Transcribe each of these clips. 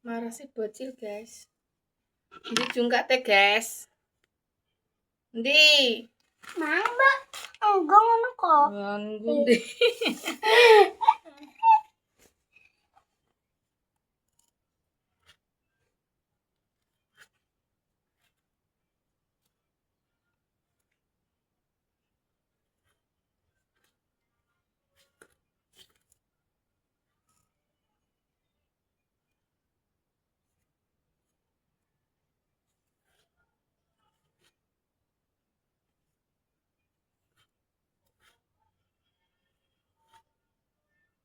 Marah sih bocil, guys. Ndi jungkat teh, guys. Ndi. Mbak, enggak ngono kok. Ndi.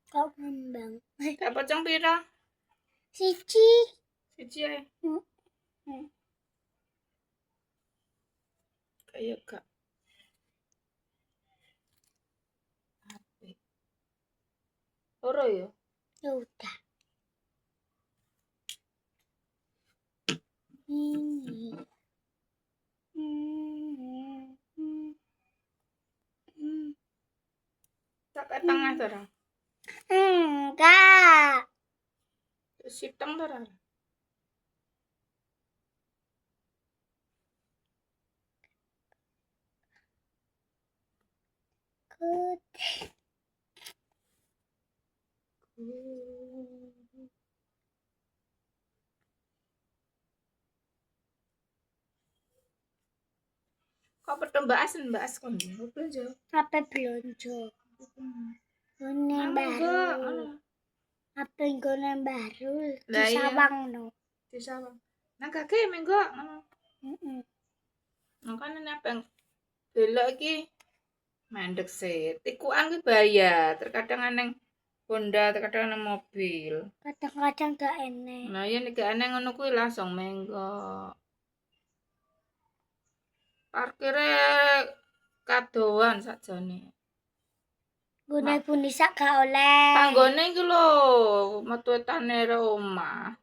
Kok ngembang. Tak pocong pira? Siji. Siji ae. Kayak gak. Apik. Loro ya? Ya udah. Ini. Tak tengah to, Ra. Enggak. Siteng to, Ra. Good. Kok petho Mbak As kon belanja. Apa belanja? Gone baru. Apa gone baru? Di Sawang no. Di Sawang. Nang kakek menggo ngono. Makane nepeng belok iki mandek sih. Tikuan ki bayar, terkadang aneng Honda, terkadang aneng mobil. Kadang-kadang gak enek. Nah, ya nek gak aneng ngono kuwi langsung menggo. Parkire kadoan sakjane. Gune puni sak gak oleh. Panggone iki lho, metu etane omah.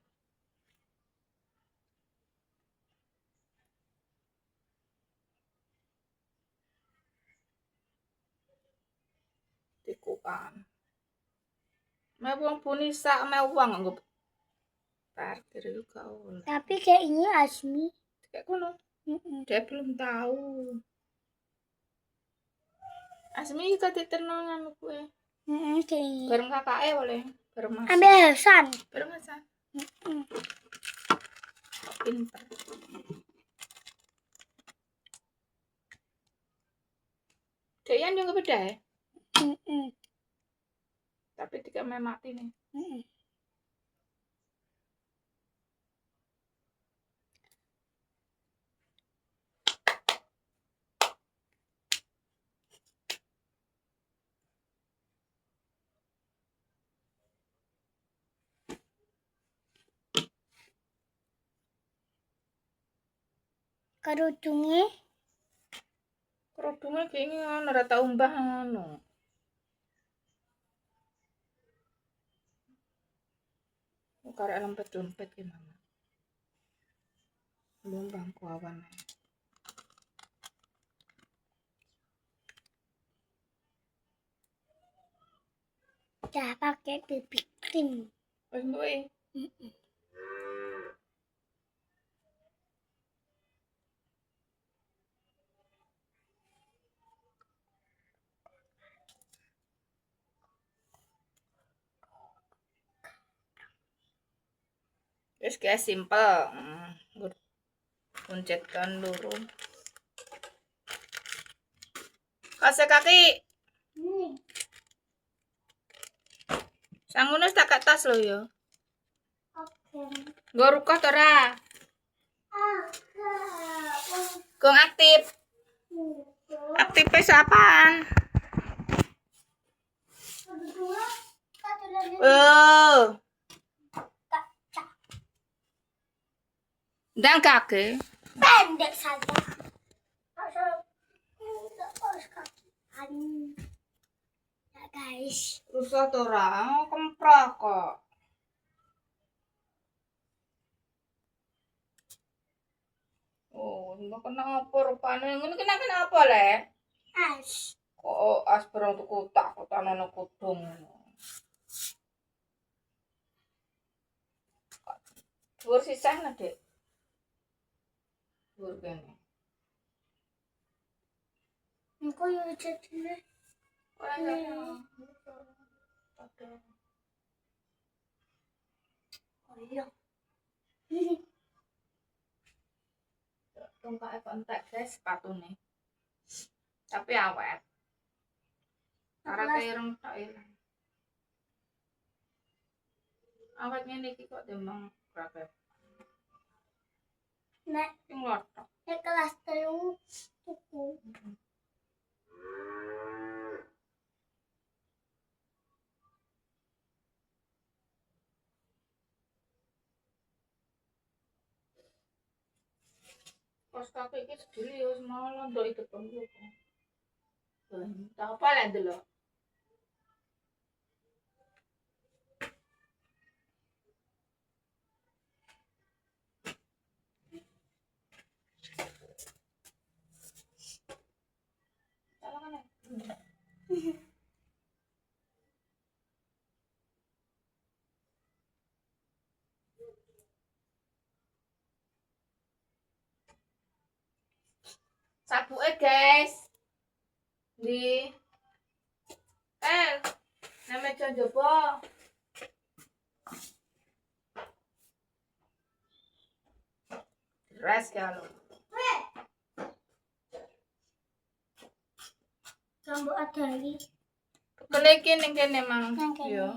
Tikuan. Mau wong puni sak mau wong nggo parkir itu gak oleh. Tapi kayak ini Asmi. Kayak kono. Dia belum tahu. Asmi kate tenang anu kowe. Kayak ini. Bareng kakake boleh. Bareng Mas. Ambil Hasan. Bareng Mas. Pinter. Deyan juga beda ya? Tapi tidak mati nih. Kerudungnya kayaknya ngono ora tau mbah ngono. Karek lempet-lempet gimana? Belum bangku awan. udah pakai BB cream. Wis kuwi. Wis guys simple. Kuncetkan dulu. Kasih kaki. Sangono tak tas lo ya. Oke. Nggo rukah to ora? Gong aktif. Aktifnya apaan? Oh. Dan kaki. Pendek saja. Ya guys. Rusak to ora? Kemprak kok. Oh, mbak kenapa rupane? Ngene kenapa le? As. Kok as barang tuku tak kotanane kudung. Dhuwur sisahna, Dek. Dhuwur kene. Engko yo jadine. Ora ada. Oh iya. Tungkake kontak guys sepatune. Tapi awet. Karate ireng tok ireng. Awet ngene iki kok demang berapa? Nek Sing lotok. kelas 3 tuku. Kos kaki iki sedili ya wis mau ndok itu depan kok. Tak apa lah delok. Salah mana? Sabuke guys. Di meja njaba. Res ya lo. Rambut ada lagi. Kene iki ning kene mang. Nang kene. Yo.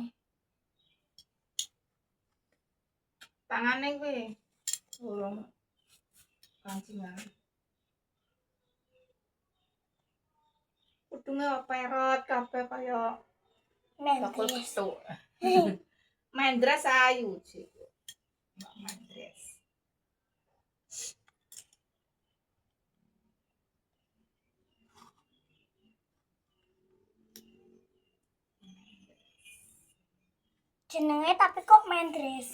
Tangane kuwi. Urung kancingan. Kudunge perot kabeh kaya bakul Mendres. ketuk. Mendres ayu sih. Mbak Mendres. Jenenge tapi kok Mendres.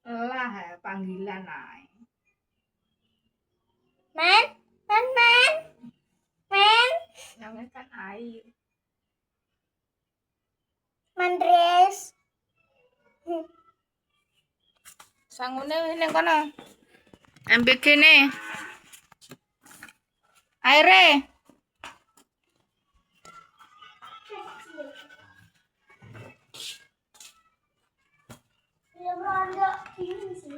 Lah panggilan ae. Men. Namanya kan air. Mendres. Sangune ning kono. MBG ne. Aire. Ya ada ini sih.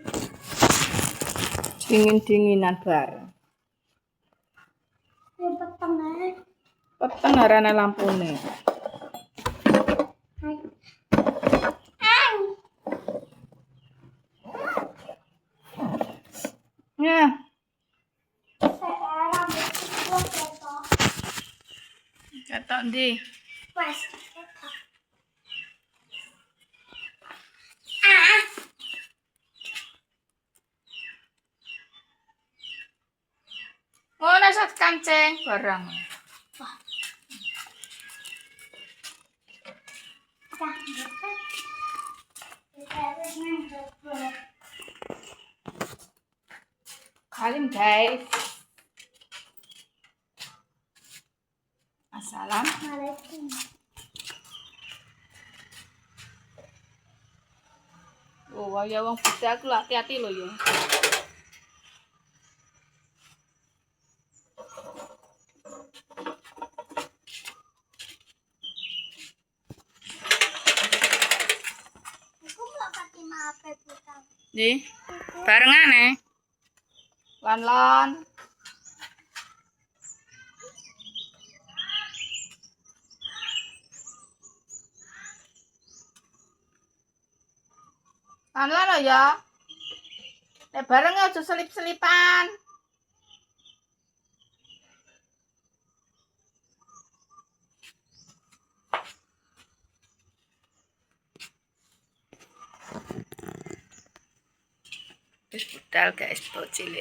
Dingin-dinginan bareng. Ya petengah. Peteng arane lampune. Ya, Saya rambut ketok ketok. ketok ndi? Wes ketok. Ah. Ngono sak kancing barang. Kalim guys. Assalamualaikum. Oh, ya wong budal ku hati-hati lho ya. Aku nggak pakai mape putang. Di barengan Lon. Lon lo ya. Bareng aja selip-selipan. Wis budal guys, bocil.